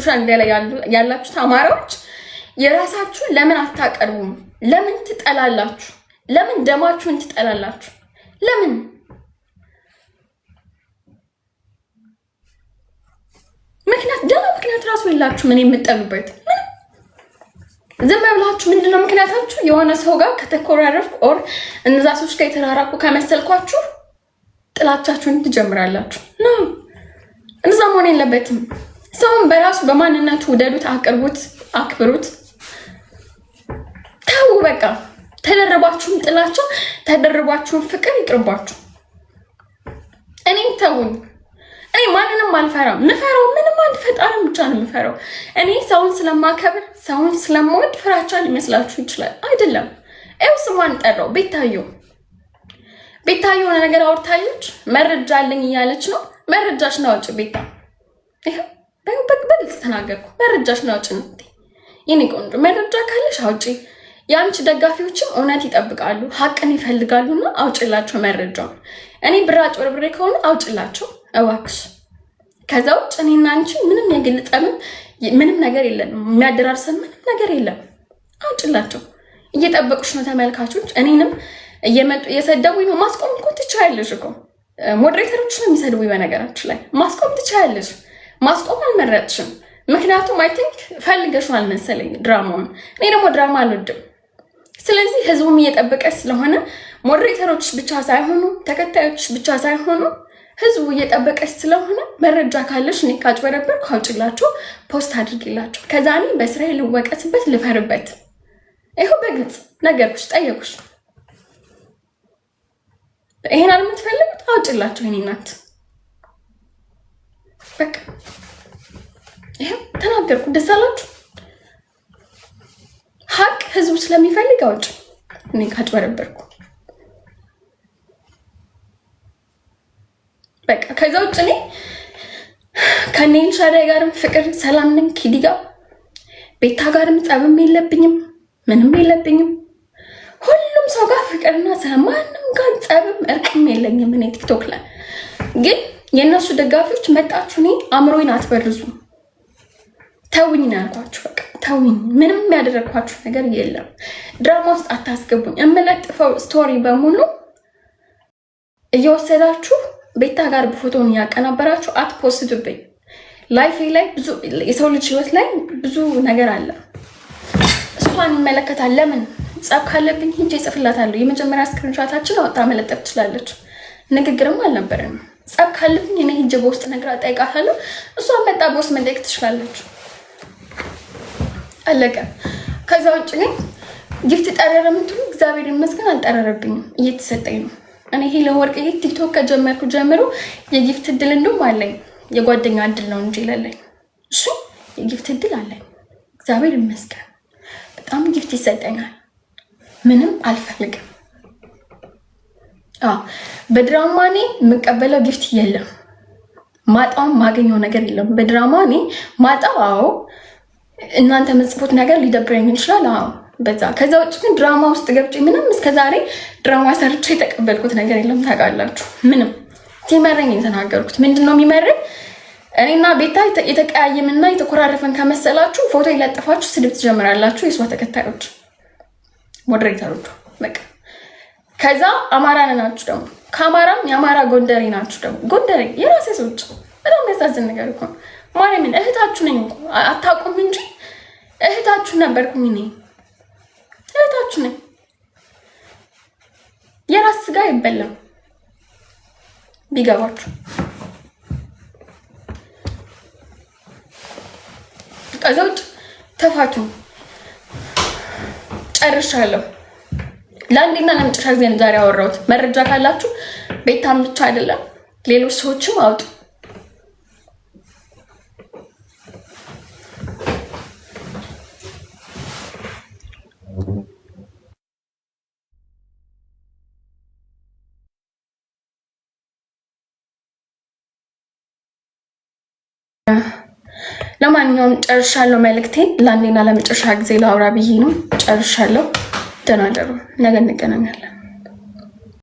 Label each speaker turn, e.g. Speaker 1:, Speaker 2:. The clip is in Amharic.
Speaker 1: ሶሻል ሚዲያ ላይ ያላችሁ ተማሪዎች የራሳችሁ ለምን አታቀርቡም? ለምን ትጠላላችሁ? ለምን ደማችሁን ትጠላላችሁ? ለምን ምክንያት ራሱ የላችሁ ምን የምትጠሉበት ዝም ብላችሁ ምንድነው ምክንያታችሁ? የሆነ ሰው ጋር ከተኮራረፍኩ ኦር እነዛ ሰዎች ጋር የተራራቁ ከመሰልኳችሁ ጥላቻችሁን ትጀምራላችሁ። ነው እንደዛ መሆን የለበትም። ሰውን በራሱ በማንነቱ ውደዱት፣ አቅርቡት፣ አክብሩት። ታው በቃ ተደረባችሁም ጥላቻ ተደረባችሁም ፍቅር ይቅርባችሁ። እኔም ተውኝ። እኔ ማንንም አልፈራም። ምፈራው ምንም አንድ ፈጣሪን ብቻ ነው ምፈራው። እኔ ሰውን ስለማከብር ሰውን ስለምወድ ፍራቻ ሊመስላችሁ ይችላል። አይደለም። ኤው ስሟን ጠራው ቤታዮ የሆነ ነገር አውርታለች፣ መረጃ አለኝ እያለች ነው። መረጃሽን አውጪ ቤታ። ይሄ በግልጽ ተናገርኩ። መረጃሽን አውጪ ነው የኔ ቆንጆ። መረጃ ካለሽ አውጪ። የአንቺ ደጋፊዎችም እውነት ይጠብቃሉ፣ ሀቅን ይፈልጋሉና አውጪላቸው መረጃውን። እኔ ብራጭ ወርብሬ ከሆነ አውጪላቸው እባክሽ። ከዛ ውጭ እኔና አንቺ ምንም የግል ጠብም ምንም ነገር የለንም፣ የሚያደራርሰን ምንም ነገር የለም። አውጪላቸው። እየጠበቁሽ ነው ተመልካቾች። እኔንም እየመጡ እየሰደቡኝ ነው። ማስቆም እኮ ትችያለሽ እኮ። ሞዴሬተሮች ነው የሚሰድቡኝ። በነገራችን ላይ ማስቆም ትችያለሽ። ማስቆም አልመረጥሽም። ምክንያቱም አይ ቲንክ ፈልገሽዋል መሰለኝ ድራማውን። እኔ ደግሞ ድራማ አልወድም። ስለዚህ ህዝቡም እየጠበቀ ስለሆነ ሞዴሬተሮች ብቻ ሳይሆኑ ተከታዮች ብቻ ሳይሆኑ ህዝቡ እየጠበቀች ስለሆነ መረጃ ካለሽ እኔ ካጭበረበርኩ አውጪላቸው፣ ፖስት አድርጊላቸው። ከዛ እኔ በስራዬ ልወቀስበት ልፈርበት። ይኸው በግልጽ ነገርኩሽ፣ ጠየቁሽ። ይሄን አልምትፈልጉት አውጪላቸው። የኔ እናት በቃ ይኸው ተናገርኩ። ደስ አላችሁ? ሀቅ ህዝቡ ስለሚፈልግ አውጪ። እኔ ካጭበረበርኩ በቃ ከዛ ውጭ እኔ ከኔልሻዳይ ጋርም ፍቅር ሰላም ነኝ። ኪዲ ጋር ቤታ ጋርም ጸብም የለብኝም፣ ምንም የለብኝም። ሁሉም ሰው ጋር ፍቅርና ሰላም፣ ማንም ጋር ጸብም እርቅም የለኝም። እኔ ቲክቶክ ላይ ግን የእነሱ ደጋፊዎች መጣችሁ እኔ አእምሮዬን አትበርዙ። ተውኝ ነው ያልኳችሁ። በቃ ተውኝ። ምንም ያደረግኳችሁ ነገር የለም። ድራማ ውስጥ አታስገቡኝ። የምለጥፈው ስቶሪ በሙሉ እየወሰዳችሁ ቤታ ጋር በፎቶን ያቀናበራችሁ አትፖስቱብኝ። ላይፌ ላይ ብዙ የሰው ልጅ ህይወት ላይ ብዙ ነገር አለ። እሷን ይመለከታል። ለምን ጸብ ካለብኝ ሂጄ እጽፍላታለሁ። የመጀመሪያ ስክሪንሾታችን አወጣ መለጠፍ ትችላለች። ንግግርም አልነበረም። ጸብ ካለብኝ እኔ ሂጄ በውስጥ ነገር ጠይቃታለሁ። እሷን መጣ በውስጥ መጠየቅ ትችላለች። አለቀ። ከዛ ውጭ ግን ጊፍት ጠረረ የምትሉ እግዚአብሔር ይመስገን አልጠረረብኝም፣ እየተሰጠኝ ነው። እኔ ሄለን ወርቅዬ ቲክቶክ ከጀመርኩ ጀምሮ የጊፍት እድል እንደውም አለኝ። የጓደኛ እድል ነው እንጂ ለለኝ። እሺ የጊፍት እድል አለኝ እግዚአብሔር ይመስገን። በጣም ጊፍት ይሰጠኛል። ምንም አልፈልግም። በድራማ እኔ የምቀበለው ጊፍት የለም። ማጣውም ማገኘው ነገር የለም። በድራማ እኔ ማጣው እናንተ የምትጽፉት ነገር ሊደብረኝ ይችላል። በዛ ከዛ ውጭ ግን ድራማ ውስጥ ገብቼ ምንም እስከዛሬ ድራማ ሰርቼ የተቀበልኩት ነገር የለም። ታውቃላችሁ፣ ምንም ሲመረኝ የተናገርኩት ምንድነው የሚመረኝ? እኔና ቤታ የተቀያየምና የተኮራረፈን ከመሰላችሁ ፎቶ ይለጥፋችሁ ስድብ ትጀምራላችሁ። የሷ ተከታዮች ሞዴሬተሮቹ በቃ ከዛ አማራ ናችሁ ደግሞ ከአማራም የአማራ ጎንደሬ ናችሁ ደግሞ ጎንደሬ የራሴ ሰዎች። በጣም የሚያሳዝን ነገር እኮ ማርያምን እህታችሁ ነኝ እኮ አታውቁም እንጂ እህታችሁ ነበርኩኝ እኔ እህታችሁ ነኝ። የራስ ስጋ አይበላም ቢገባችሁ። ከዛ ውጭ ተፋቱ። ጨርሻለሁ። ለአንዴና ለመጨረሻ ጊዜ ዛሬ አወራሁት። መረጃ ካላችሁ ቤታም ብቻ አይደለም ሌሎች ሰዎችም አውጡ። ለማንኛውም ጨርሻለሁ። መልእክቴን ለአንዴና ለመጨረሻ ጊዜ ላውራ ብዬ ነው። ጨርሻለሁ። ደህና ደሩ። ነገ እንገናኛለን።